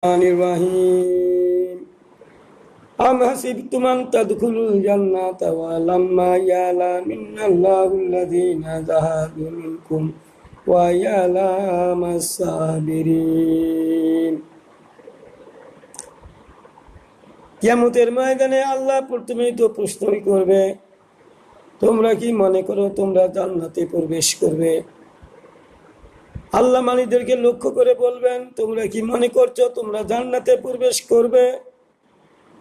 الرحيم أم حسبتم أن تدخلوا الجنة ولما يعلم الله الذين جاهدوا منكم ويعلم الصابرين। কিয়ামতের ময়দানে আল্লাহ প্রথমেই তো প্রশ্নই করবে, তোমরা কি মনে করো তোমরা জান্নাতে প্রবেশ করবে? আল্লাহ মানিদেরকে লক্ষ্য করে বলবেন, তোমরা কি মনে করছো তোমরা জান্নাতে প্রবেশ করবে?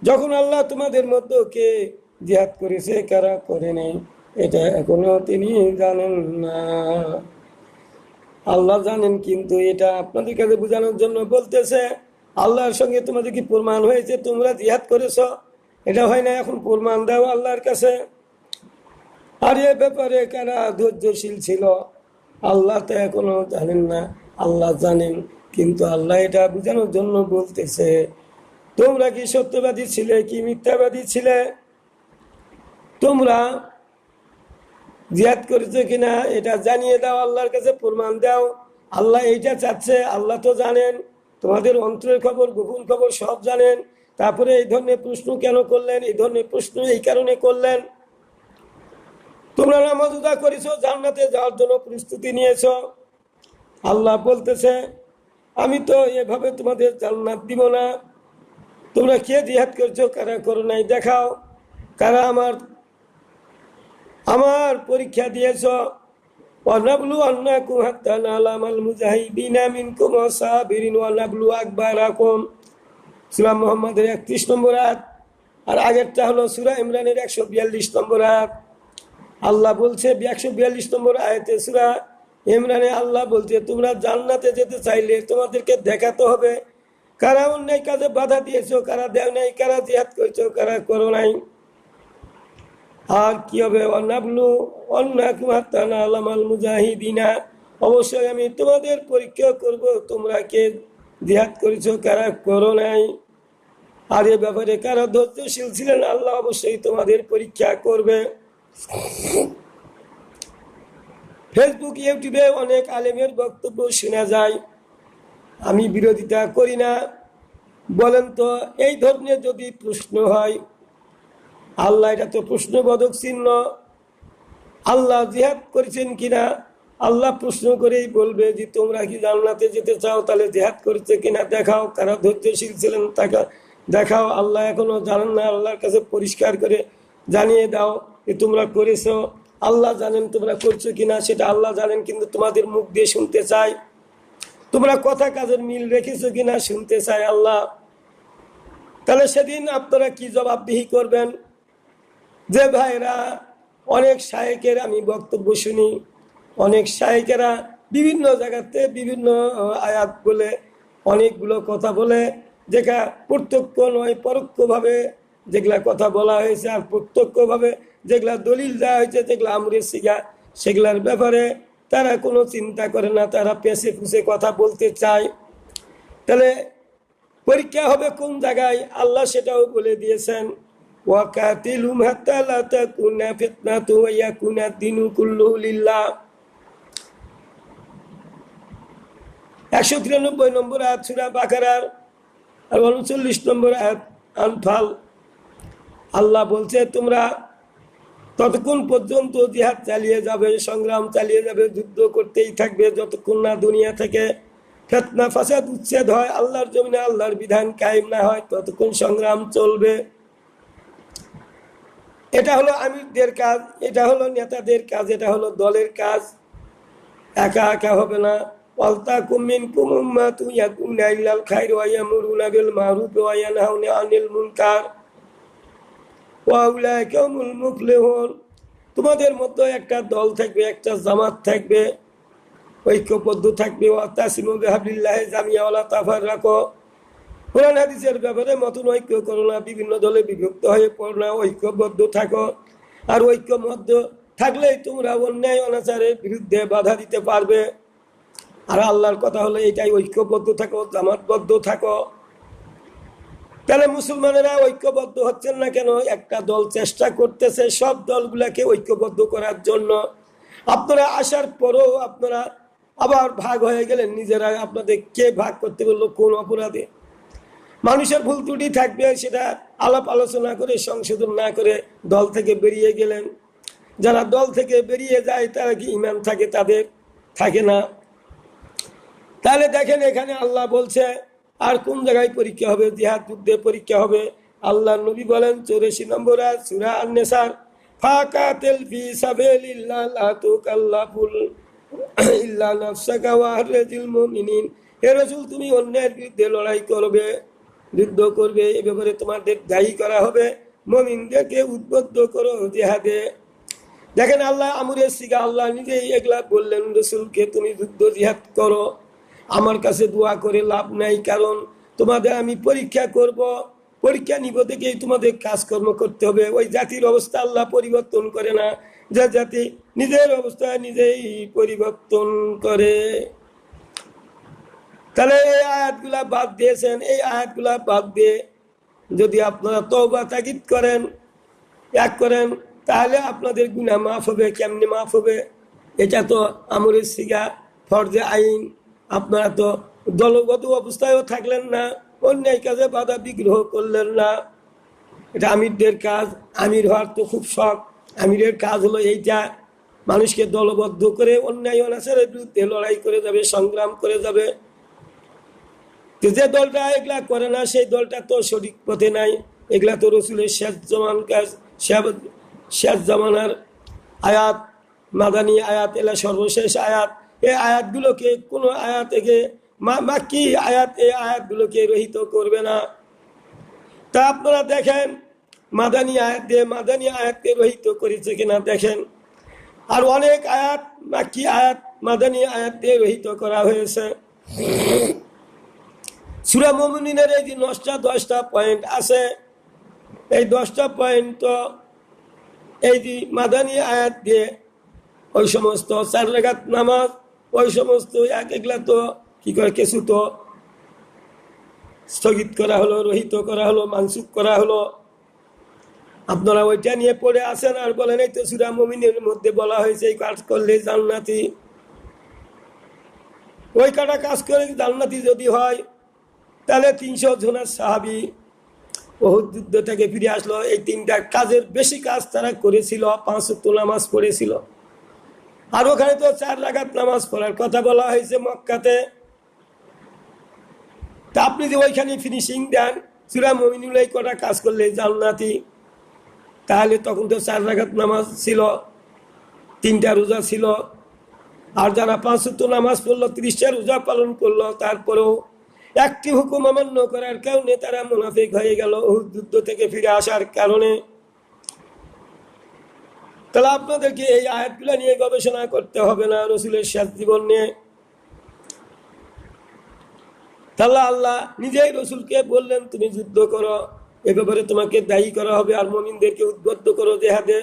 যখন আল্লাহ তোমাদের মধ্যে কে জিহাদ করেছে কারা করে নেই এটা এখনো তিনি জানেন না। আল্লাহ জানেন, কিন্তু এটা আপনাদের কাছে বোঝানোর জন্য বলতেছে, আল্লাহর সঙ্গে তোমাদের কি প্রমাণ হয়েছে তোমরা জিহাদ করেছ? এটা হয় না, এখন প্রমাণ দাও আল্লাহর কাছে। আর এ ব্যাপারে কারা ধৈর্যশীল ছিল আল্লাহ তো এখনো জানেন না, আল্লাহ জানেন, কিন্তু আল্লাহ এটা বোঝানোর জন্য বলতেছে, তোমরা কি সত্যবাদী ছিলে কি মিথ্যাবাদী ছিলে? তোমরা জিহাদ করেছো কিনা এটা জানিয়ে দাও, আল্লাহর কাছে প্রমাণ দাও। আল্লাহ এইটা চাচ্ছে, আল্লাহ তো জানেন তোমাদের অন্তরের খবর, গোপন খবর সব জানেন। তারপরে এই ধরনের প্রশ্ন কেন করলেন? এই ধরনের প্রশ্ন এই কারণে করলেন, তোমরা নামাজ রোজা করেছো, জান্নাতে যাওয়ার জন্য প্রস্তুতি নিয়েছো। আল্লাহ বলতেছে, আমি তো এভাবে তোমাদের জান্নাত দিব না। তোমরা কে জিহাদ করছো কারা করো নাই দেখাও, কারা আমার পরীক্ষা দিয়েছ। ওয়ানাবলু আন্নাকুম হাত্তা নালামাল মুজাহিদিনা মিনকুম ওয়াসাবিরিন ওয়ানাবলু আকবারাকুম। সূরা মুহাম্মাদের 31 নম্বর আয়াত, আর আগেরটা হলো সূরা ইমরানের 142 নম্বর আয়াত। আল্লাহ বলছে 142 নম্বর আয়াতে সূরা ইমরানে আল্লাহ বলছে, তোমরা জান্নাতে যেতে চাইলে তোমাদেরকে দেখাতে হবে কারা অন্যায় কাজে বাধা দিয়েছো, কারা দেও নাই, কারা জিহাদ করছো, কারা করো নাই। আর কি হবে? অনাবলু অন্নাকুম হাত্তা নালামাল মুজাহিদিনা, অবশ্যই আমি তোমাদের পরীক্ষা করব তোমরা কে জিহাদ করেছো কারা করো নাই। আর এ ব্যাপারে কারা ধৈর্যশীল ছিলেন আল্লাহ অবশ্যই তোমাদের পরীক্ষা করবে। ফেসবুক ইউটিউবে অনেক আলেমের বক্তব্য শোনা যায়, আমি বিরোধিতা করি না। বলেন তো, এই ধরনের যদি প্রশ্ন হয়, আল্লাহ এটা তো প্রশ্নবোধক চিহ্ন, আল্লাহ জিহাদ করেছেন কিনা আল্লাহ প্রশ্ন করেই বলবে যে তোমরা কি জান্নাতে যেতে চাও, তাহলে জিহাদ করেছে কিনা দেখাও, কারা ধৈর্যশীল ছিলেন তাকে দেখাও। আল্লাহ এখনো জানেন না, আল্লাহর কাছে পরিষ্কার করে জানিয়ে দাও যে তোমরা করেছো। আল্লাহ জানেন তোমরা করছো কিনা সেটা আল্লাহ জানেন, কিন্তু তোমাদের মুখ দিয়ে শুনতে চাই, তোমরা কথা কাজের মিল রেখেছো কিনা শুনতে চাই আল্লাহ। তাহলে সেদিন আপনারা কি জবাবদিহি করবেন? যে ভাইরা, অনেক শায়েকের আমি বক্তব্য শুনি, অনেক শায়েকেরা বিভিন্ন জায়গাতে বিভিন্ন আয়াত বলে অনেকগুলো কথা বলে, যেটা প্রত্যক্ষ নয় পরোক্ষভাবে যেগুলা কথা বলা হয়েছে, আর প্রত্যক্ষভাবে যেগুলা দলিল দেওয়া হয়েছে, যেগুলা আমরের শিখা, সেগুলার ব্যাপারে তারা কোনো চিন্তা করে না, তারা পেছে ফুসে কথা বলতে চায়। তাহলে পরীক্ষা হবে কোন জায়গায় আল্লাহ সেটাও বলে দিয়েছেন, ওয়াকাতিলুম হাত্তা লা তাকুনা ফিতনাতু ওয়া ইয়াকুনা দ্বীনু কুল্লুহু লিল্লাহ। 193 নম্বর আয়াত সূরা বাকারার, আর 39 নম্বর আয়াত আনফাল। আল্লাহ বলছে তোমরা ততক্ষণ পর্যন্ত জিহাদ চালিয়ে যাবে, সংগ্রাম চালিয়ে যাবে, যুদ্ধ করতেই থাকবে যতক্ষণ না দুনিয়া থেকে ফিতনা ফাসাদ উচ্ছেদ হয়, আল্লাহর জমিনে আল্লাহর বিধান কায়েম না হয়, ততক্ষণ সংগ্রাম চলবে। এটা হলো আমিরদের কাজ, এটা হলো নেতাদের কাজ, এটা হলো দলের কাজ, একা একা হবে না। ওয়ালতাকুম মিনকুম উম্মাতুন ইয়াদউনা ইলাল খায়রি ওয়া ইয়ামুরুনা বিল মা'রুফি ওয়া ইয়ানহাউনা আনিল মুনকার ওয়া উলাইকা হুমুল মুফলিহুন। তোমাদের মধ্যে একটা দল থাকবে, একটা জামাত থাকবে, ঐক্যবদ্ধ থাকবে। ওয়াতাসিমু বিহাবলিল্লাহি জামিআ ওয়া লা তাফাররাকু। কোরআন হাদিসের ব্যাপারে মতন ঐক্য করো না, বিভিন্ন দলে বিভক্ত হয়ে পড়ো না, ঐক্যবদ্ধ থাকো। আর ঐক্যবদ্ধ থাকলেই তোমরা অন্যায় অনাচারের বিরুদ্ধে বাধা দিতে পারবে। আর আল্লাহর কথা হলো এটাই, ঐক্যবদ্ধ থাকো, জামাতবদ্ধ থাকো। তাহলে মুসলমানেরা ঐক্যবদ্ধ হচ্ছেন না কেন? একটা দল চেষ্টা করতেছে সব দলগুলাকে ঐক্যবদ্ধ করার জন্য। আপনারা আসার পরও আপনারা আবার ভাগ হয়ে গেলেন নিজেরা। আপনাদের কে ভাগ করতে বললো? কোন অপরাধে? মানুষের ভুল ত্রুটি থাকবে, সেটা আলাপ আলোচনা করে সংশোধন না করে দল থেকে বেরিয়ে গেলেন। যারা দল থেকে বেরিয়ে যায় তারা কি ঈমান থাকে? তাদের থাকে না। তাহলে দেখেন এখানে আল্লাহ বলছে আর কোন জায়গায় পরীক্ষা হবে? জিহাদ যুদ্ধে পরীক্ষা হবে। আল্লাহ নবী বলেন 84 নম্বর সূরা আন-নিসার, ফাকাতিল ফি সাবিলিল্লাহ লা তুকাল্লাফুল ইল্লা নাফসাকা ওয়া আহরিজিল মুমিনিন। হে রাসূল, তুমি অন্যের বিরুদ্ধে লড়াই করবে, যুদ্ধ করবে, এ ব্যাপারে তোমাদের দায়ী করা হবে। মুমিনদেরকে উদ্বুদ্ধ করো জিহাদে। দেখেন আল্লাহ আমরের সিগা, আল্লাহ নিজেই এগুলা বললেন রাসূলকে, তুমি যুদ্ধ জিহাদ করো। আমার কাছে দোয়া করে লাভ নাই, কারণ তোমাদের আমি পরীক্ষা করব, পরীক্ষা নিব থেকেই তোমাদের কাজকর্ম করতে হবে। ওই জাতির অবস্থা আল্লাহ পরিবর্তন করে না, যে জাতি নিজের অবস্থা নিজেই পরিবর্তন করে। তাহলে এই আয়াতগুলা বাদ দিয়েছেন। এই আয়াতগুলা বাদ দিয়ে যদি আপনারা তওবা তাকিদ করেন, এক করেন, তাহলে আপনাদের গুনাহ মাফ হবে। কেমনি মাফ হবে? এটা তো আমরের সিগা, ফরজে আইন। আপনারা তো দলগত অবস্থায়ও থাকলেন না, অন্যায় কাজে বাধা বিগ্রহ করলেন না। এটা আমিরদের কাজ। আমির হওয়ার তো খুব শখ। আমিরের কাজ হলো এইটা, মানুষকে দলবদ্ধ করে অন্যায় অনাচারের বিরুদ্ধে লড়াই করে যাবে, সংগ্রাম করে যাবে। যে দলটা এগুলা করে না, সেই দলটা তো সঠিক পথে নাই। এগুলা তো রসুলের শেষ জমান কাজ, শেষ জামানার আয়াত, মাদানী আয়াত, এলা সর্বশেষ আয়াত। এই আয়াতগুলোকে কোনো আয়াত থেকে মাক্কি আয়াত এই আয়াতগুলোকে রহিত করবে না। তা আপনারা দেখেন মাদানী আয়াত দিয়ে মাদানী আয়াতকে রহিত করেছে কিনা দেখেন। আর অনেক আয়াত মাক্কি আয়াত মাদানী আয়াত দিয়ে রহিত করা হয়েছে। সূরা মুমিনের এই যে 10টা পয়েন্ট আছে, এই 10টা পয়েন্ট তো এই যে মাদানী আয়াত দিয়ে ওই সমস্ত 4 রাকাত নামাজ, ওই সমস্ত এগুলা তো কি করে কিছু তো স্থগিত করা হলো, রহিত করা হলো, মানসুখ করা হলো। আপনারা ওইটা নিয়ে পড়ে আসেন আর বলেন এই তো সূরা মুমিনের মধ্যে বলা হয়েছে এই কাজ করলে জান্নাতি। ওই কাটা কাজ করে জান্নাতি যদি হয়, তাহলে 300 জনের সাহাবী উহুদ যুদ্ধ থেকে ফিরে আসলো। এই 3টা কাজের বেশি কাজ তারা করেছিল, 5 ওয়াক্ত নামাজ পড়েছিল। আর ওখানে তো 4 রাকাত নামাজ পড়ার কথা বলা হয়েছে মক্কাতে। তা আপনি যে ওইখানে ফিনিশিং দেন সূরা মুমিনুল এই কটা কাজ করলে জান্নাতি, তাহলে তখন তো 4 রাকাত নামাজ ছিল, 3টা রোজা ছিল। আর যারা 5 ওয়াক্ত নামাজ পড়লো, 30টা রোজা পালন করলো, তারপরেও একটি হুকুম অমান্য করার কারণে তারা মুনাফিক হয়ে গেল উহুদ যুদ্ধ থেকে ফিরে আসার কারণে। তাহলে আপনাদেরকে এই আয়াতগুলো নিয়ে গবেষণা করতে হবে না, রসুলের শেষ জীবন নিয়ে। তাহলে আল্লাহ নিজেই রসুলকে বললেন তুমি যুদ্ধ করো, এ ব্যাপারে তোমাকে দায়ী করা হবে। আর মুমিনদেরকে উদ্বুদ্ধ করো জিহাদে।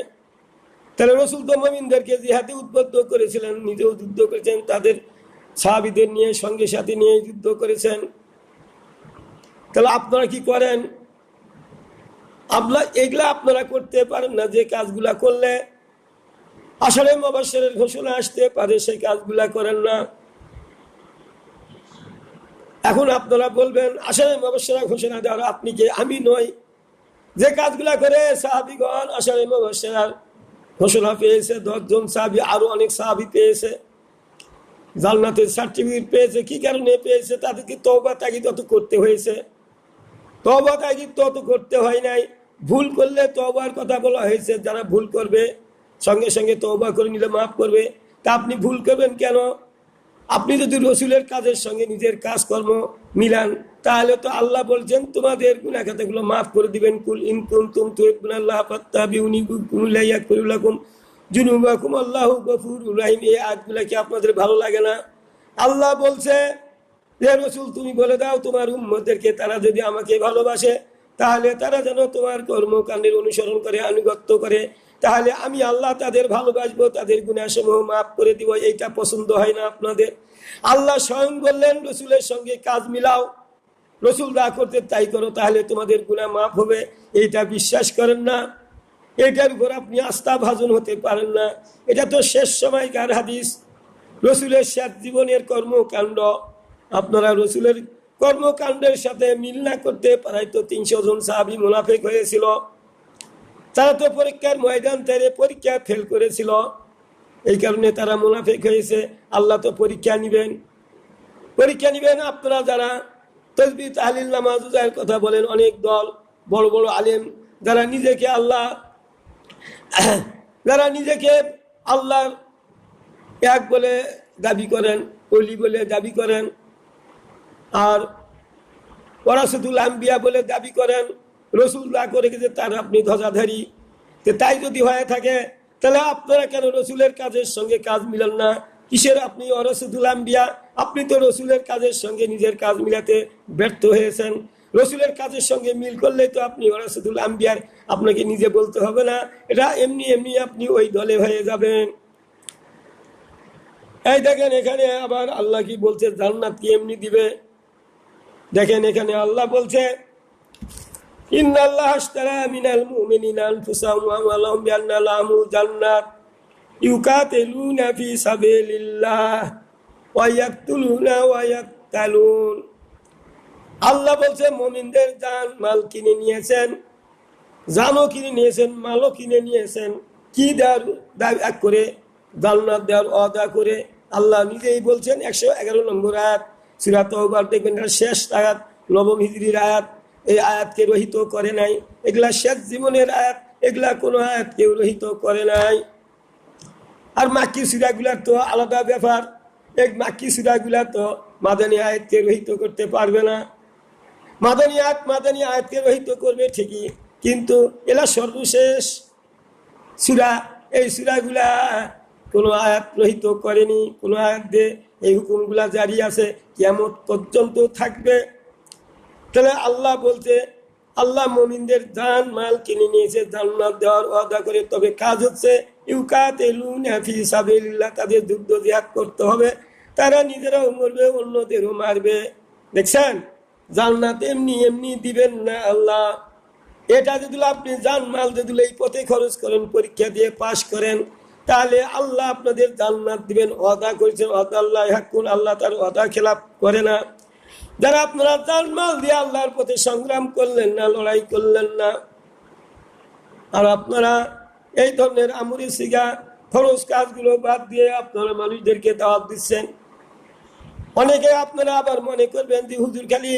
তাহলে রসুল তো মুমিনদেরকে জিহাদে উদ্বুদ্ধ করেছিলেন, নিজেও যুদ্ধ করেছেন, তাদের সাহাবীদের নিয়ে সঙ্গে সাথে নিয়ে যুদ্ধ করেছেন। তাহলে আপনারা কি করেন? এগুলা আপনারা করতে পারেন না। যে কাজগুলা করলে আশারে মুবাশশিরের ঘোষণা আসতে পারে, সেই কাজগুলা করেন না। এখন আপনারা বলবেন আশারে মুবাশশিরা ঘোষণা দেওয়ার আপনি কে? আমি নই। যে কাজগুলা করে সাহাবীগণ আশারে মুবাশশিরার ঘোষণা পেয়েছে, 10 জন সাহাবী, আরো অনেক সাহাবী পেয়েছে, জান্নাতের সার্টিফিকেট পেয়েছে। কি কারণে পেয়েছে? তাদেরকে তওবা তাগীদ তো করতে হয়েছে। তওবা তাগীদ তো করতে হয় নাই। ভুল করলে তওবার কথা বলা হয়েছে, যারা ভুল করবে সঙ্গে সঙ্গে তওবা করে নিলে মাফ করবে। তা আপনি ভুল করবেন কেন? আপনি যদি রসুলের কাজের সঙ্গে নিজের কাজকর্ম মিলান, তাহলে তো আল্লাহ বলছেন তোমাদের গুনাহ খাতাগুলো মাফ করে দিবেন। কুল ইন কুনতুম তুহিব্বুনাল্লাহ ফাত্তাবিউনি ইউহিব্বুকুমুল্লাহ ইয়াগফির লাকুম যুনুবাকুম আল্লাহু গফুরুর রহিম। এই আয়াতগুলো কি আপনাদের ভালো লাগে না? আল্লাহ বলছে হে রসুল তুমি বলে দাও তোমার উম্মতদেরকে, তারা যদি আমাকে ভালোবাসে তাহলে তারা যেন তোমার কর্মকাণ্ডের অনুসরণ করে, আনুগত্য করে, তাহলে আমি আল্লাহ তাদের ভালোবাসবো, তাদের গুনাহসমূহ মাফ করে দিব। এইটা পছন্দ হয় না আপনাদের? আল্লাহ স্বয়ং বললেন রসুলের সঙ্গে কাজ মিলাও, রসুল যা করতে তাই করো, তাহলে তোমাদের গুনাহ মাফ হবে। এইটা বিশ্বাস করেন না, এটার উপর আপনি আস্থা ভাজন হতে পারেন না। এটা তো শেষ সময়কার হাদিস, রসুলের শেষ জীবনের কর্মকাণ্ড। আপনারা রসুলের কর্মকাণ্ডের সাথে মিল না করতে পারায় তো 300 জন সাহাবী মুনাফিক হয়েছিল। তারা তো পরীক্ষার ময়দান থেকে পরীক্ষা ফেল করেছিল, এই কারণে তারা মুনাফিক হয়েছে। আল্লাহ তো পরীক্ষা নিবেন। আপনারা যারা তাসবিহ তাহলিল নামাজ রোজার কথা বলেন, অনেক দল বড় বড় আলেম যারা নিজেকে আল্লাহ এক বলে দাবি করেন, ওলি বলে দাবি করেন, আর ওয়ারাসাতুল আম্বিয়া বলে দাবি করেন, রসুল্লাহ করে গেছে তার আপনি ধ্বজাধারী। তাই যদি হয়ে থাকে তাহলে আপনারা কেন রসুলের কাজের সঙ্গে কাজ মিলান না? কিসের আপনি ওয়ারাসাতুল আম্বিয়া? আপনি তো রসুলের কাজের সঙ্গে নিজের কাজ মিলাতে ব্যর্থ হয়েছেন। রসুলের কাজের সঙ্গে মিল করলেই তো আপনি ওয়ারাসাতুল আম্বিয়ার, আপনাকে নিজে বলতে হবে না। এটা এমনি এমনি আপনি ওই দলে হয়ে যাবেন। এই দেখেন এখানে আবার আল্লাহ কি বলছে, জান্নাত কি এমনি দিবে? দেখেন এখানে আল্লাহ বলছে, ইন্নাল্লাহা আশতারা মিনাল মুমিনিনা আনফুসাহুম ওয়া আমওয়ালাহুম বিআন্না লাহুমুল জান্নাত ইউকাতিলুনা ফি সাবিলিল্লাহ ওয়া ইয়াকতুলুনা ওয়া ইয়াকতালুন। আল্লাহ বলছে মুমিনদের জান মাল কিনে নিয়েছেন, জানও কিনে নিয়েছেন, মালও কিনে নিয়েছেন। কি দাবি করে? জান্নাত দেওয়ার ওয়াদা করে। আল্লাহ নিজেই বলছেন 111 নম্বর আয়াত সূরা তাওবার, দেখবেন শেষ আয়াত, নবম হিজরির আয়াত। এই আয়াতকে রহিত করে নাই। এগুলা শেষ জীবনের আয়াত, এগুলা কোনো আয়াত কেউ রহিত করে নাই। আর মাক্কি সূরাগুলার তো আলাদা ব্যাপার। এক মাক্কি সূরাগুলা তো মাদানী আয়াতকে রহিত করতে পারবে না। মাদানী আয়াতকে রহিত করবে ঠিকই, কিন্তু এলা সর্বশেষ সূরা। এই সূরাগুলা কোনো আয়াত রহিত করেনি। কোনো আয়াত দিয়ে এই হুকুমগুলা জারি আছে, কিয়ামত পর্যন্ত থাকবে। তাহলে আল্লাহ বলছে, আল্লাহ মুমিনদের জান মাল কিনে নিয়েছে জান্নাত দেওয়ার ওয়াদা করে। তবে কাজ হচ্ছে ইউকাতিলুনা ফি সাবিলিল্লাহ, তাদের যুদ্ধ জিহাদ করতে হবে। তারা নিজেরাও মরবে, অন্যদেরও মারবে। দেখছেন, জান্নাত এমনি এমনি দিবেন না আল্লাহ। এটা যদি আপনি জান মাল যদি এই পথে খরচ করেন, পরীক্ষা দিয়ে পাশ করেন, তাহলে আল্লাহ আপনাদের জান্নাত দিবেন। ওয়াদা করেছেন, ওয়াদা আল্লাহ হাক্কুন, আল্লাহ তার ওয়াদা খেলাপ করে না। যারা আপনারা জান মাল দিয়ে আল্লাহর পথে সংগ্রাম করলেন না, লড়াই করলেন না, আর আপনারা এই ধরনের আমরি সিগা ফরজ কাজগুলো বাদ দিয়ে আপনারা মানুষদেরকে দাওয়াত দিচ্ছেন। অনেকে আপনারা আবার মনে করবেন যে হুজুর খালি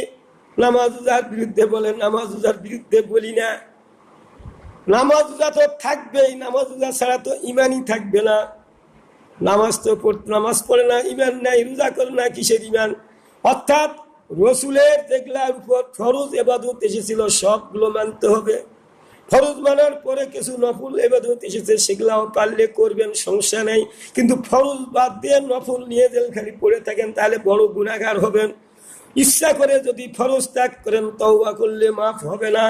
নামাজ রোজার বিরুদ্ধে বলেন। নামাজ রোজার বিরুদ্ধে বলি না। নামাজ রোজা তো থাকবেই, নামাজ রোজা ছাড়া তো ইমানই থাকবে না। নামাজ পড়ে না, ইমান নাই, রোজা করে না, কিসের ইমান? অর্থাৎ রসুলের যেগুলার উপর ফরজ ইবাদত এসেছিল সবগুলো মানতে হবে। ফরজ মানার পরে কিছু নফল ইবাদত এসেছে, সেগুলাও পারলে করবেন, সমস্যা নেই। কিন্তু ফরজ বাদ দিয়ে নফল নিয়ে যদি খালি পড়ে থাকেন তাহলে বড় গুনাহগার হবেন। ইচ্ছা করে যদি ফরজ ত্যাগ করেন, তওবা করলে মাফ হবে না।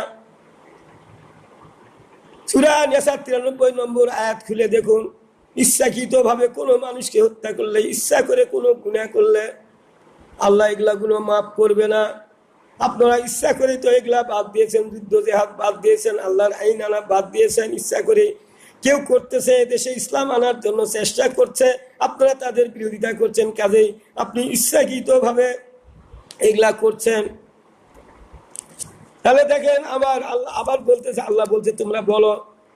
সূরা নিসা 93 নম্বর আয়াত খুলে দেখুন। ইচ্ছাকৃত ভাবে কোনো মানুষকে হত্যা করলে, ইচ্ছা করে কোনো গুনাহ করলে আল্লাহ এগুলা গুলো মাফ করবে না। আপনারা ইচ্ছা করে তো এগুলা বাদ দিয়েছেন, যুদ্ধ জিহাদ বাদ দিয়েছেন, আল্লাহর আইন আনা বাদ দিয়েছেন। ইচ্ছা করে কেউ করতেছে, দেশে ইসলাম আনার জন্য চেষ্টা করছে, আপনারা তাদের বিরোধিতা করছেন। কাজেই আপনি ইচ্ছাকৃত ভাবে এগুলা করছেন। তাহলে দেখেন আবার বলতেছে, আল্লাহ বলছে তোমরা বলো,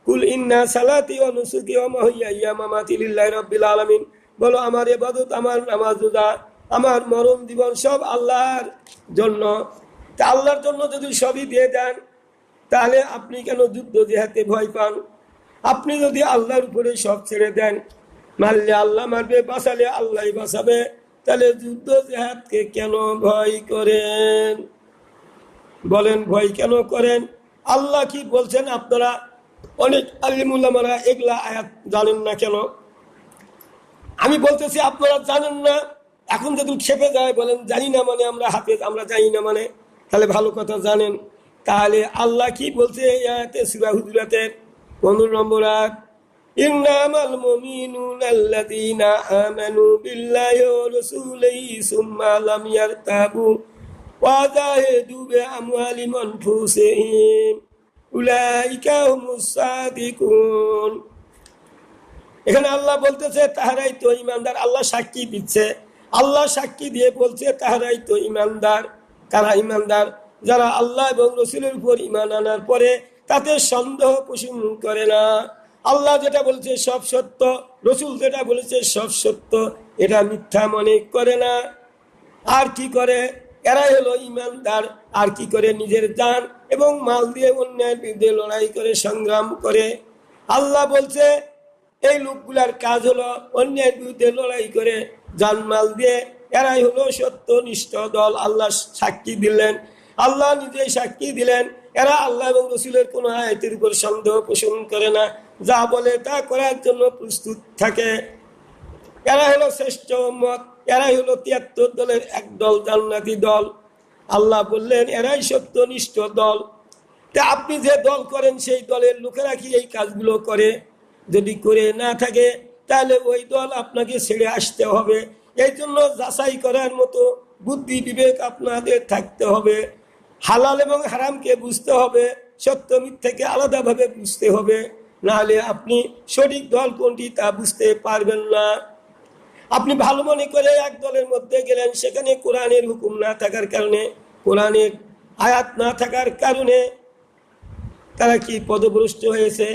কুল ইন্না সালাতি ওয়া নুসুকি ওয়া মাহইয়া ওয়া মামাতি লিল্লাহি রাব্বিল আলামিন। বলো আমার ইবাদত, আমার নামাজ রোজা, আমার মরণ জীবন সব আল্লাহর জন্য। তা আল্লাহর জন্য যদি সবই দিয়ে দেন, তাহলে আপনি কেন যুদ্ধ জিহাদে ভয় পান? আপনি যদি আল্লাহর উপরে সব ছেড়ে দেন, মারলে আল্লাহ মারবে, বাঁচালে আল্লাহ বাঁচাবে, তাহলে যুদ্ধ জিহাদকে কেন ভয় করেন? বলেন ভয় কেন করেন? আল্লাহ কি বলছেন? আপনারা অনেক আলিম উলামারা এগুলা আয়াত জানেন না কেন? আমি বলতেছি আপনারা জানেন না। এখন যদি খেপে যায়, বলেন জানি না মানে আমরা হাফেজ, আমরা জানি না মানে, তাহলে ভালো কথা জানেন। তাহলে আল্লাহ কি বলছে এই আয়াতে সূরা হুজুরাতের 15 নম্বর আয়াত, ইন্নামাল মুমিনুনা আল্লাযীনা আমানু বিল্লাহি ওয়া রাসূলিহি সুম্মা লাম ইয়ারতাবু ওয়া জাহিদু বিআমওয়ালিহিম ওয়া আনফুসিহিম উলাইকা হুমুস সাদিকুন। এখানে আল্লাহ বলতেছে তাহারাই তো ইমানদার। আল্লাহ সাক্ষী দিচ্ছে, আল্লাহ সাক্ষী দিয়ে বলছে তাহারাই তো ইমানদার। কারা ইমানদার? যারা আল্লাহ এবং রসুলের উপর ইমান আনার পরে তাতে সন্দেহ পোষণ করে না। আল্লাহ যেটা বলছে সব সত্য, রসুল যেটা বলেছে সব সত্য, এটা মিথ্যা মনে করে না। আর কি করে? এরাই হলো ইমানদার। আর কি করে? নিজের জান এবং মাল দিয়ে অন্যায়ের বিরুদ্ধে লড়াই করে, সংগ্রাম করে। আল্লাহ বলছে এই লোকগুলার কাজ হলো অন্যায়ের বিরুদ্ধে লড়াই করে জানমাল দিয়ে। এরাই হলো সত্যনিষ্ঠ দল। আল্লাহ সাক্ষী দিলেন, আল্লাহ নিজেই সাক্ষী দিলেন, এরা আল্লাহ এবং রসুলের কোন আয়াতের উপর সন্দেহ পোষণ করে না, যা বলে তা করার জন্য প্রস্তুত থাকে। এরা হলো শ্রেষ্ঠ উম্মত, এরাই হলো ৭৩ দলের এক দল, জান্নাতি দল। আল্লাহ বললেন এরাই সত্যনিষ্ঠ দল। তা আপনি যে দল করেন সেই দলের লোকেরা কি এই কাজগুলো করে? যদি করে না থাকে তাহলে ওই দল আপনাকে ছেড়ে আসতে হবে। এই জন্য যাচাই করার মতো বুদ্ধি বিবেক আপনাদের থাকতে হবে। হালাল এবং হারামকে বুঝতে হবে, সত্য মিথ্যাকে আলাদাভাবে বুঝতে হবে, নাহলে আপনি সঠিক দল কোনটি তা বুঝতে পারবেন না। আপনি ভালো মনে করে এক দলের মধ্যে গেলেন, সেখানে কোরআনের হুকুম না থাকার কারণে, কোরআনের আয়াত না থাকার কারণে তারা কি পদভ্রষ্ট হয়েছে।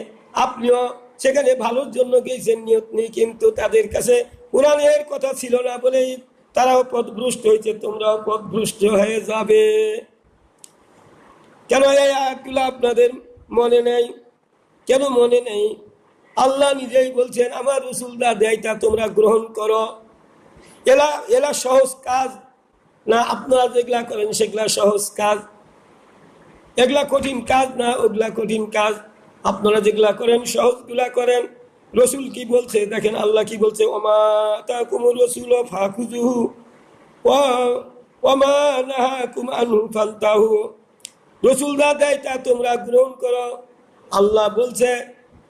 আপনিও সেখানে ভালোর জন্য গেছেন, নিয়ত নেই, কিন্তু তাদের কাছে কোরআনের কথা ছিল না বলেই তারাও পদভ্রষ্ট হয়েছে, তোমরাও পদভ্রষ্ট হয়ে যাবে। কেন এই আয়াতগুলো আপনাদের মনে নেই? কেন মনে নেই? আল্লাহ নিজেই বলছেন আমার রাসূলরা দেয় তা তোমরা গ্রহণ করো। এলা সহজ কাজ না? আপনারা যেগুলা করেন সেগুলা সহজ কাজ? এগুলা কঠিন কাজ না? ওগুলা কঠিন কাজ। আপনারা যেগুলা করেন সহজগুলা করেন। রসুল কি বলছে দেখেন, আল্লাহ কি বলছে, ওমা আতাকুমুর রাসূলু ফাখুযুহু ওয়া মা নাহাকুম আনহু ফান্তাহু। রসুলরা দেয় তা তোমরা গ্রহণ করো। আল্লাহ বলছে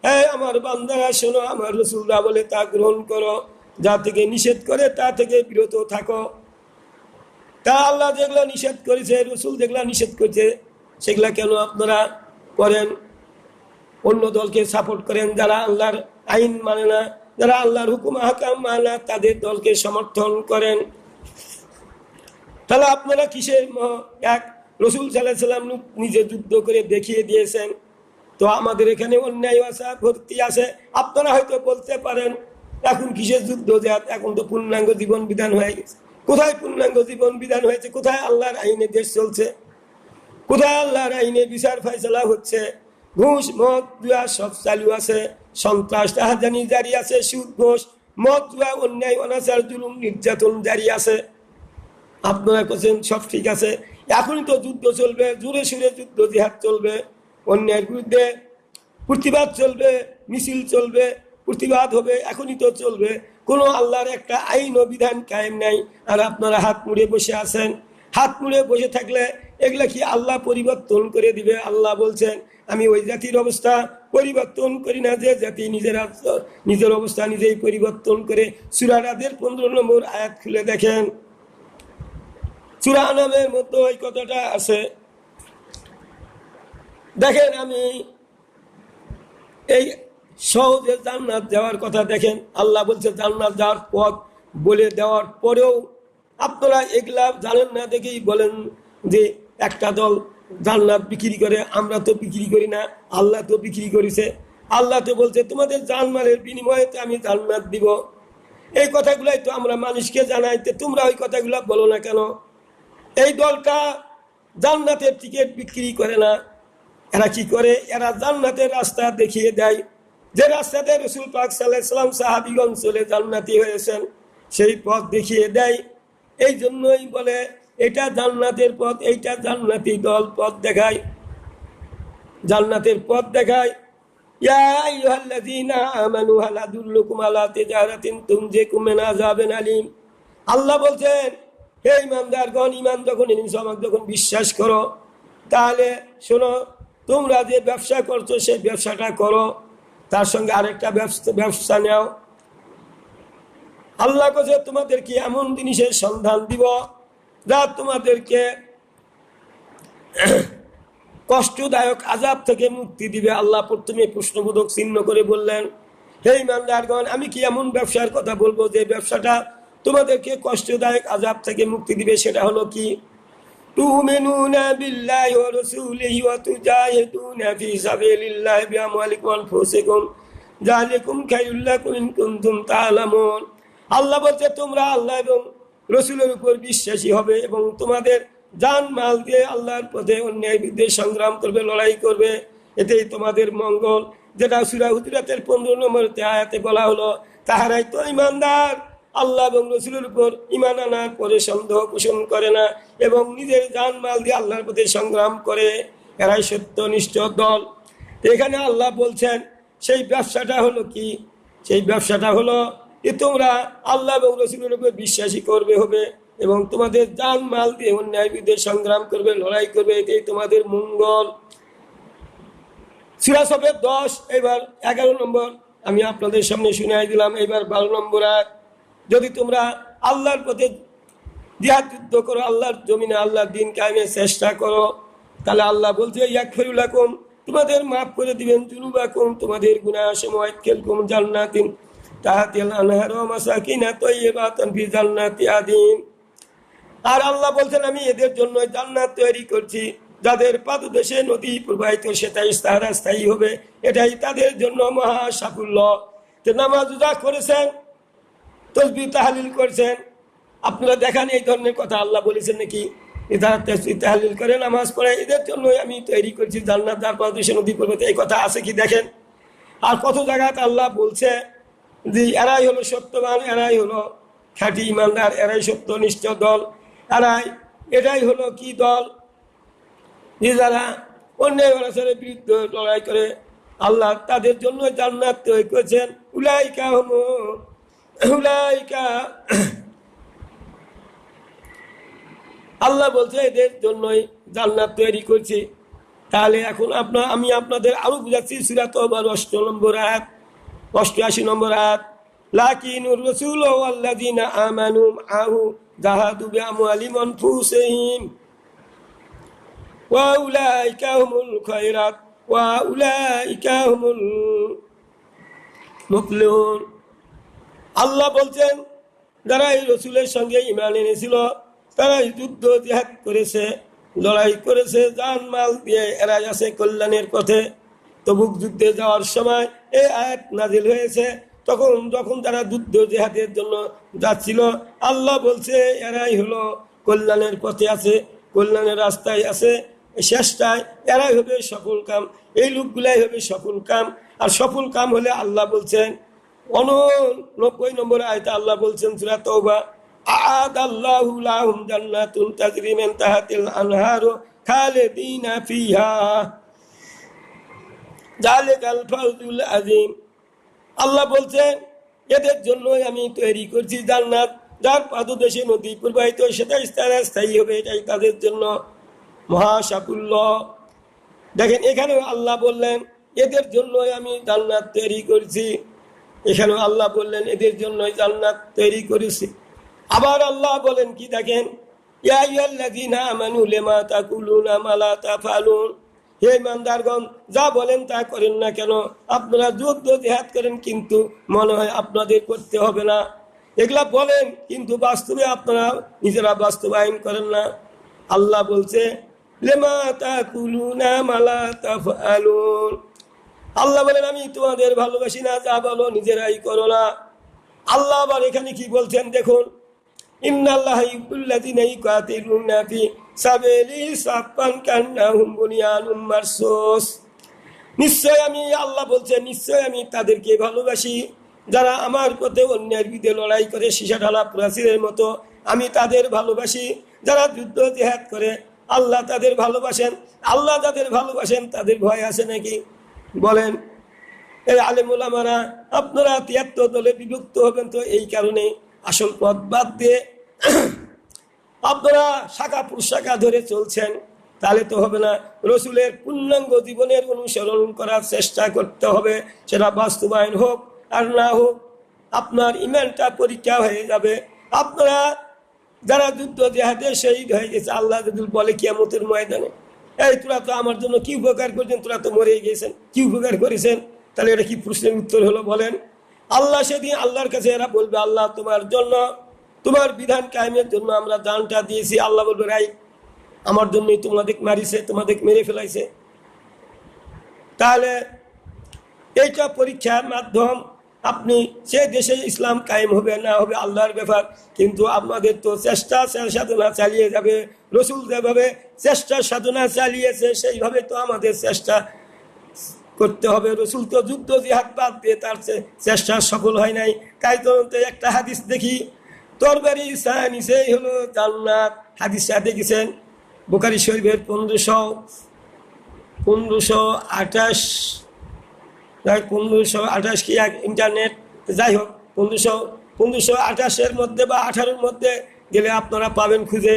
হ্যাঁ আমার বান্দারা শোনো, আমার রসুলরা বলে তা গ্রহণ করো, যা থেকে নিষেধ করে তা থেকে বিরত থাকো। তা আল্লাহ যেগুলো নিষেধ করেছে, রসুল যেগুলো নিষেধ করেছে, সেগুলা কেন আপনারা করেন? অন্য দলকে সাপোর্ট করেন, যারা আল্লাহর আইন মানে না, যারা আল্লাহর হুকুম হাকাম মানে না, তাদের দলকে সমর্থন করেন। তাহলে আপনারা কিসের এক? রসুল সাল্লাল্লাহু আলাইহি ওয়াসাল্লাম নিজে যুদ্ধ করে দেখিয়ে দিয়েছেন। তো আমাদের এখানে অন্যায় আছে, ভর্তি আছে। আপনারা হয়তো বলতে পারেন এখন কিসের যুদ্ধ, এখন তো পূর্ণাঙ্গ জীবন বিধান হয়ে গেছে। কোথায় পূর্ণাঙ্গ জীবন বিধান হয়েছে? কোথায় আল্লাহর আইনে দেশ চলছে? কোথায় আল্লাহর আইনে বিচার ফয়সালা হচ্ছে? ঘুষ মদ জুয়া সব চালু আছে, সন্ত্রাস রাহাজানি জারি আছে, সুদ ঘুষ মদ জুয়া অন্যায় অনাচার জুলুম নির্যাতন জারি আছে। আপনারা বলছেন সব ঠিক আছে, এখনই তো যুদ্ধ চলবে, জোরে সুরে যুদ্ধ জিহাদ চলবে, অন্যায়ের বিরুদ্ধে প্রতিবাদ চলবে, মিছিল চলবে, প্রতিবাদ হবে, এখনই তো চলবে। কোনো আল্লাহর একটা আইন ও বিধান কায়েম নাই, আর আপনারা হাত মুড়ে বসে আছেন। হাত মুড়ে বসে থাকলে এগুলা কি আল্লাহ পরিবর্তন করে দিবে? আল্লাহ বলছেন আমি ওই জাতির অবস্থা পরিবর্তন করি না যে জাতি নিজের অবস্থা নিজেই পরিবর্তন করে। সূরা রাদের 15 নম্বর আয়াত খুলে দেখেন, সূরা আনামের মধ্যে ওই কথাটা আছে। দেখেন আমি এই সহজে জান্নাত যাওয়ার কথা দেখেন, আল্লাহ বলছে জান্নাত যাওয়ার পথ বলে দেওয়ার পরেও আপনারা এগুলা জানেন না দেখেই বলেন যে একটা দল জান্নাত বিক্রি করে, আমরা তো বিক্রি করি না, আল্লাহ তো বিক্রি করেছে। আল্লাহ তো বলছে তোমাদের জানমালের বিনিময়ে আমি জান্নাত দিব। এই কথাগুলাই তো আমরা মানুষকে জানাইতে, তোমরা ওই কথাগুলা বলো না কেন? এই দলটা জান্নাতের টিকিট বিক্রি করে না। এরা কি করে? এরা জান্নাতের রাস্তা দেখিয়ে দেয়, যে রাস্তাতে রাসূল পাক সাল্লাল্লাহু আলাইহি ওয়াসাল্লাম সাহাবীগণ চলে জান্নাতি হয়েছেন, সেই পথ দেখিয়ে দেয়। এই জন্যই বলে এটা জান্নাতের পথ, এইটা জান্নাতি দল পথ দেখায়, জান্নাতের পথ দেখায়। ইয়া আইয়ুহাল্লাযীনা আমানু হাল আদুল্লুকুম আলা তিজারাতিন তুনজিকুম মিন আযাবিন আলীম। আল্লাহ বলছেন হে ইমানদারগণ, ইমান যখন এনেছো, আমাকে যখন বিশ্বাস করো, তাহলে শোনো তোমরা যে ব্যবসা করছো সেই ব্যবসাটা করো, তার সঙ্গে আরেকটা ব্যবসা নাও। আল্লাহ কাছে তোমাদেরকে এমন জিনিসের সন্ধান দিব যা তোমাদেরকে কষ্টদায়ক আযাব থেকে মুক্তি দিবে। আল্লাহ প্রথমে প্রশ্নবোধক চিহ্ন করে বললেন হে ইমানদারগণ, আমি কি এমন ব্যবসার কথা বলবো যে ব্যবসাটা তোমাদেরকে কষ্টদায়ক আযাব থেকে মুক্তি দিবে? সেটা হলো কি? তুমিনুনা বিল্লাহি ওয়া রাসূলিহি ওয়া তুজাহিদুনা ফি সাবিলিল্লাহি বিআমওয়ালিকুম ওয়া আনফুসিকুম যালিকুম খায়রুল লাকুম ইন কুনতুম তা'লামুন। আল্লাহ বলছে তোমরা আল্লাহ এবং রাসূলের উপর বিশ্বাসী হবে এবং তোমাদের জান মাল দিয়ে আল্লাহর পথে অন্যায়ের বিরুদ্ধে সংগ্রাম করবে, লড়াই করবে, এতেই তোমাদের মঙ্গল। যেটা সূরা হুজুরাতের 15 নম্বর আয়াতে বলা হলো, তাহারাই তো ঈমানদার, আল্লাহ এবং রাসূলের উপর ঈমান আনার পরে সন্দেহ পোষণ করে না এবং নিজের জান মাল দিয়ে আল্লাহর পথে সংগ্রাম করে, এরাই সত্যনিষ্ঠ দল। এখানে আল্লাহ বলছেন সেই ব্যবসাটা হলো কি? সেই ব্যবসাটা হলো যে তোমরা আল্লাহ এবং রাসূলের উপর বিশ্বাসী করবে হবে এবং তোমাদের জান মাল দিয়ে অন্যায়ের বিরুদ্ধে সংগ্রাম করবে, লড়াই করবে, এটাই তোমাদের মঙ্গল। সূরা সফের 10 এবার 11 নম্বর আমি আপনাদের সামনে শুনাই দিলাম। এবার 12 নম্বর আয়াত, যদি তোমরা আল্লাহর পথে জিহাদ যুদ্ধ করো, আল্লাহর জমিনে আল্লাহর দ্বীন কায়েমের চেষ্টা করো, তাহলে আল্লাহ বলছে ইয়াগফিরু লাকুম, তোমাদের মাফ করে দিবেন, যুনুবাকুম, তোমাদের গুনাহ সমূহ, ওয়ায়াদখিলকুম জান্নাতিন তাহতিল আনহারু ওয়া মাসাকিন তাইয়্যিবাতান ফি জান্নাতি আদিন। আর আল্লাহ বলছেন আমি এদের জন্য জান্নাত তৈরি করছি যাদের পাদদেশে নদী প্রবাহিত, সেটাই তারা স্থায়ী হবে, এটাই তাদের জন্য মহা সাফল্য। তো নামাজ রোজা করেছেন, তাসবিহ তাহলিল করছেন, আপনারা দেখান এই ধরনের কথা আল্লাহ বলেছেন নাকি? এরা তাসবিহ তাহলিল করে নামাজ পড়ে, এদের জন্য আমি তৈরি করছি জান্নাত, যার পাদদেশে নদী প্রবাহিত, এই কথা আছে কি দেখেন। আর কত জায়গায় আল্লাহ বলছে যে এরাই হলো সত্যবান, এরাই হলো খাঁটি ইমানদার, এরাই সত্যনিষ্ঠ দল, এটাই হলো কি দল? যে যারা অন্যায় অনাচারের বিরুদ্ধে লড়াই করে, আল্লাহ তাদের জন্য জান্নাত তৈরি করেছেন। উলাইকা আল্লাহ বলছে এদের জন্যই জান্নাত তৈরি করছি। তাহলে এখন আমি আপনাদের আরো বুঝাচ্ছি। সূরা তাওবার 8 নম্বর আয়াত, 88 নম্বর আয়াত, লাকিনুর রাসূল ওয়াল্লাযিনা আমানু মাআহু জাহাদু বিআমওয়ালিহিম ওয়া আনফুসিহিম ওয়া উলাইকা হুমুল খায়রাত ওয়া উলাইকা হুমুল মুফলিহুন। আল্লাহ বলছেন যারা এই রাসূলের সঙ্গে ঈমান এনেছিল, তারা যুদ্ধ জিহাদ করেছে, লড়াই করেছে, জান মাল দিয়ে এরা আছে কল্যাণের পথে। তবুক যুদ্ধে যাওয়ার সময় এই আয়াত নাজিল হয়েছে, যখন তারা যুদ্ধ জিহাদের জন্য যাচ্ছিল, আল্লাহ বলছে এরাই হলো কল্যাণের পথে আছে, কল্যাণের রাস্তায় আছে, শেষটায় এরাই হবে সফল কাম, এই লোকগুলাই হবে সফল কাম। আর সফল কাম হলে আল্লাহ বলছেন 89 নম্বর আয়াতে আল্লাহ বলছেন সূরা তাওবা, আ'আদাল্লাহু লাহুম জান্নাতুন তাজরি মিন তাহতিল আনহারু খালিদিনা ফিহা যালিকাল ফাওজুল আযীম। আল্লাহ বলছেন এদের জন্যই আমি তৈরি করছি জান্নাত, যার পাদদেশে নদী প্রবাহিত, সেটাই স্থায়ী হবে, এটাই তাদের জন্য মহা সাফল্য। দেখেন এখানেও আল্লাহ বললেন এদের জন্যই আমি জান্নাত তৈরি করছি, এখানেও আল্লাহ বললেন এদের জন্যই জান্নাত তৈরি করেছি। আবার আল্লাহ বলেন কি দেখেন, ইয়া আইয়ুহাল্লাযীনা আমানু লিমা তাকুলুনা মা লা তাফআলুন, হে ইমানদারগণ যা বলেন তা করেন না কেন? আপনারা যুদ্ধ জিহাদ করেন কিন্তু মনে হয় আপনাদের করতে হবে না, এগুলা বলেন কিন্তু বাস্তবে আপনারা নিজেরা বাস্তবায়ন করেন না। আল্লাহ বলছে লিমা তাকুলুনা মা লা তাফআলুন, আল্লাহ বলেন আমি তোমাদের ভালোবাসি না, যা বলো নিজেরাই করো না। আল্লাহ আবার এখানে কি বলছেন দেখুন, ইন্নাল্লাহা ইউহিব্বুল্লাযীনা ইউকাতিলুনা ফি সাবিলিহি সাফফান কান্নাহুম বুনিয়ানুম মারসুস। নিশ্চয় আমি, আল্লাহ বলছেন নিশ্চয় আমি তাদেরকে ভালোবাসি যারা আমার পথে অন্যায়ের বিরুদ্ধে লড়াই করে সীসা ঢালা প্রাচীরের মতো। আমি তাদের ভালোবাসি যারা যুদ্ধ জিহাদ করে, আল্লাহ তাদের ভালোবাসেন। আল্লাহ যাদের ভালোবাসেন তাদের ভয় আছে নাকি বলেন? এই আলেম ওলামারা আপনারা 73 দলে বিভক্ত হবেন তো এই কারণে, আসল পথ বাদ দিয়ে আপনারা শাখা প্রশাখা ধরে চলছেন, তাহলে তো হবে না। রসুলের পূর্ণাঙ্গ জীবনের অনুসরণ করার চেষ্টা করতে হবে, সেটা বাস্তবায়ন হোক আর না হোক আপনার ইমানটা পরীক্ষা হয়ে যাবে। আপনারা যারা যুদ্ধ জিহাদে শহীদ হয়ে গেছে, আল্লাহ যদি বলে কিয়ামতের ময়দানে, এই তোরা তো আমার জন্য কি উপকার করছেন, তোরা তো মরে গেছেন, কি উপকার করেছেন? তাহলে এটা কি প্রশ্নের উত্তর হলো বলেন? আল্লাহ সেদিন আল্লাহর কাছে এরা বলবে আল্লাহ তোমার জন্য, তোমার বিধান কায়েমের জন্য আমরা জানটা দিয়েছি। আল্লাহ বলবে রাইট, আমার জন্যই তোমাদের মারিছে, তোমাদের মেরে ফেলাইছে। তাহলে এইটা পরীক্ষার মাধ্যম। আপনি সে দেশে ইসলাম কায়েম হবে না হবে আল্লাহর ব্যাপার, কিন্তু আপনাদের তো চেষ্টা সাধনা চালিয়ে যাবে। রসুল যেভাবে চেষ্টা সাধনা চালিয়েছে সেইভাবে তো আমাদের চেষ্টা করতে হবে। রসুল তো যুদ্ধ জিহাদ বাদ দিয়ে তার চেষ্টা সফল হয় নাই। তাই তো একটা হাদিস দেখি, তরবারি নিচেই হলো জান্নাত। হাদিসটা দেখেছেন বুখারী শরীফের 1528 কি ইন্টারনেট, যাই হোক 1528 মধ্যে বা 18 মধ্যে গেলে আপনারা পাবেন খুঁজে।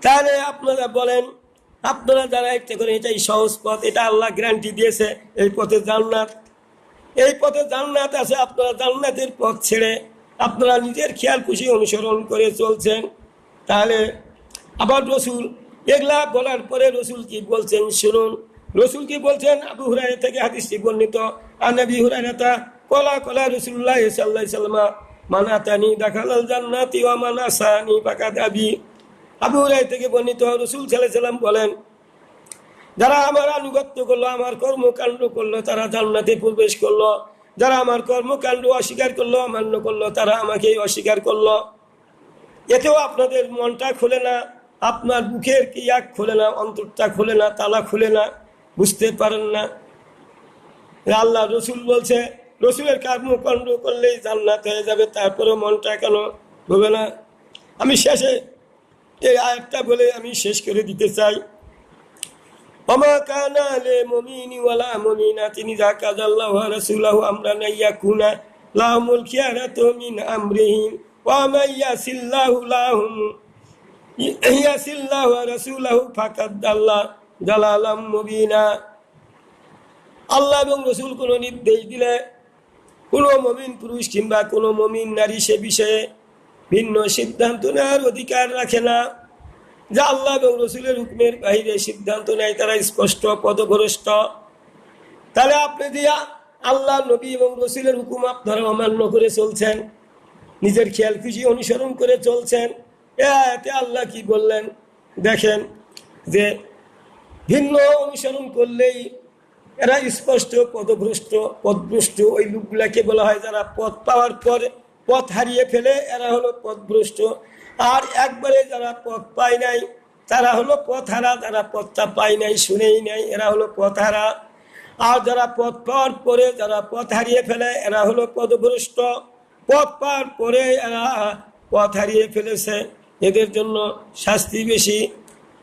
তাহলে আপনারা বলেন, আপনারা যারা একটা করে এটাই সহজ পথ, এটা আল্লাহ গ্যারান্টি দিয়েছে, এই পথে জান্নাত, এই পথে জান্নাত আছে। আপনারা জান্নাতের পথ ছেড়ে আপনারা নিজের খেয়াল খুশি অনুসরণ করে চলছেন। তাহলে আবার রসুল এগুলা বলার পরে রসুল কি বলছেন শুনুন। রসুল কি বলছেন, আবু হুরায়রা থেকে হাদিসটি বর্ণিত, আন আবি হুরায়রা ক্বালা ক্বালা রাসূলুল্লাহ সাল্লাল্লাহু আলাইহি ওয়াসাল্লাম মান আতানি দাখালাল জান্নাতি ওয়া মান আসানি ফাকাদ আবি। আবু হুরায়রা থেকে বর্ণিত, রাসূল সাল্লাল্লাহু আলাইহি ওয়াসাল্লাম বলেন, যারা আমার আনুগত্য করলো, আমার কর্মকাণ্ড করলো, তারা জান্নাতে প্রবেশ করলো। যারা আমার কর্মকাণ্ড অস্বীকার করলো, অমান্য করলো, তারা আমাকেই অস্বীকার করলো। এতেও আপনাদের মনটা খোলে না, আপনার বুকের কিয়াক খোলে না, অন্তরটা খোলে না, তালা খুলে না, বুঝতে পারেন না। আল্লাহ রসুল বলছে রসুলের কর্মকাণ্ড করলেই জান্নাত হয়ে যাবে, তারপরে মনটা কেন হবে না? আমি শেষে এই আয়াতটা বলে আমি শেষ করে দিতে চাই। ওমা কানা লিল-মুমিনি ওয়ালা মুমিনাতিন ইযা কাযাল্লাহু ওয়া রাসূলুহু আমরান ইয়াকুনা লাহুমুল খিয়ারাতু মিন আমরিহিম ওয়া মান ইয়াসিল্লাহু ওয়া রাসূলুহু ফাকাদ দাল্লা দালালাম মুবিনা। আল্লাহ এবং রসুল কোনো নির্দেশ দিলে কোনো মুমিন পুরুষ কিংবা কোনো মুমিন নারী সে বিষয়ে ভিন্ন সিদ্ধান্ত নেওয়ার অধিকার রাখে না। যা আল্লাহ এবং রসুলের হুকুমের বাইরে সিদ্ধান্ত নেয় তারা স্পষ্ট পথভ্রষ্ট। তাহলে আপনি যে আল্লাহ, নবী এবং রসুলের হুকুম আপনারা অমান্য করে চলছেন, নিজের খেয়াল খুশি অনুসরণ করে চলছেন। এতে আল্লাহ কি বললেন দেখেন, যে ভিন্ন অনুসরণ করলেই এরা স্পষ্ট পথভ্রষ্ট। ওই লোকগুলাকে বলা হয় যারা পথ পাওয়ার পর পথ হারিয়ে ফেলে, এরা হলো পথভ্রষ্ট। আর একবারে যারা পথ পায় নাই তারা হলো পথহারা, যারা পথটা পায় নাই শুনেই নাই এরা হলো পথহারা। আর যারা পথ পাওয়ার পরে যারা পথ হারিয়ে ফেলে এরা হলো পথভ্রষ্ট। পথ পাওয়ার পরে এরা পথ হারিয়ে ফেলেছে, এদের জন্য শাস্তি বেশি।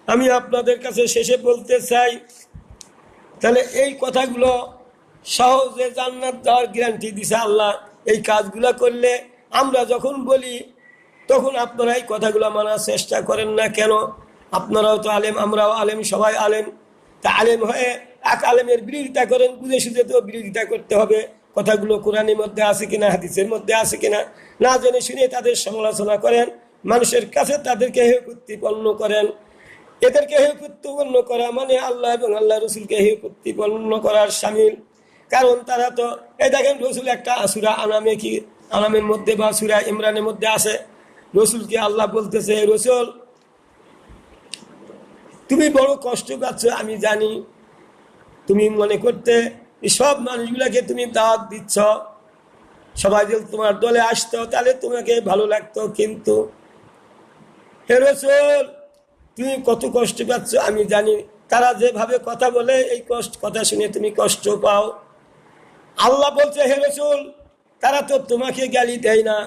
আমি আপনাদের কাছে শেষে বলতে চাই, তাহলে এই কথাগুলো সহজে জান্নাত দেওয়ার গ্যারান্টি দিছে আল্লাহ। এই কাজগুলো করলে আমরা যখন বলি তখন আপনারা এই কথাগুলো মানার চেষ্টা করেন না কেন? আপনারাও তো আলেম, আমরাও আলেম, সবাই আলেম। তা আলেম হয়ে এক আলেমের বিরোধিতা করেন, বুঝে সুঝে তো বিরোধিতা করতে হবে। কথাগুলো কোরআনের মধ্যে আছে কিনা, হাদিসের মধ্যে আছে কিনা না জেনে শুনে তাদের সমালোচনা করেন, মানুষের কাছে তাদেরকে হেয় প্রতিপন্ন করেন। এদেরকে হেয় প্রতিপন্ন করা মানে আল্লাহ এবং আল্লাহ রসুলকে হেয় প্রতিপন্ন করার সামিল। কারণ তারা তো এই দেখেন, রসুল একটা সূরা আনামের মধ্যে বা সূরা ইমরানের মধ্যে আছে, রসুলকে আল্লাহ বলতেছে, রসুল তুমি বড় কষ্ট পাচ্ছ আমি জানি, তুমি মনে করতে সব মানুষগুলাকে তুমি দাওয়াত দিচ্ছ, সবাই যদি তোমার দলে আসতো তাহলে তোমাকে ভালো লাগতো, কিন্তু হে রসুল তুমি কত কষ্ট পাচ্ছ আমি জানি। তারা যেভাবে কথা বলে এই কথা শুনে তুমি কষ্ট পাও। আল্লাহ বলছে, হে রসুল তারা তো তোমাকে গালি দেয় না।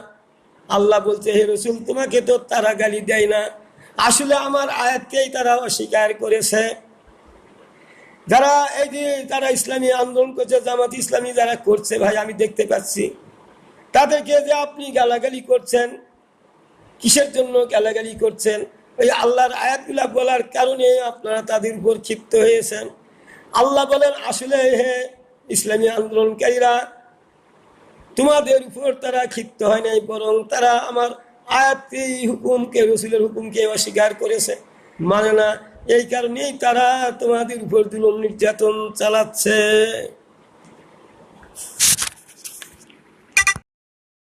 আল্লাহ বলছে, হে রসুল তোমাকে তো তারা গালি দেয় না। আসলে আমার আয়াতকেই তারা অস্বীকার করেছে। যারা এই যে তারা ইসলামী আন্দোলন করছে, জামাত ইসলামী যারা করছে, ভাই আমি দেখতে পাচ্ছি তাদেরকে যে আপনি গালাগালি করছেন, কিসের জন্য গালাগালি করছেন? ওই আল্লাহর আয়াতগুলা বলার কারণে আপনারা তাদের উপর ক্ষিপ্ত হয়েছেন। আল্লাহ বলেন, আসলে হে ইসলামী আন্দোলনকারীরা, তোমাদের উপর তারা ক্ষিপ্ত হয় নাই, বরং তারা আমার আয়াতকে, হুকুমকে, রসুলের হুকুমকে অস্বীকার করেছে, মানে না। এই কারণেই তারা তোমাদের উপর জুলুম নির্যাতন চালাচ্ছে।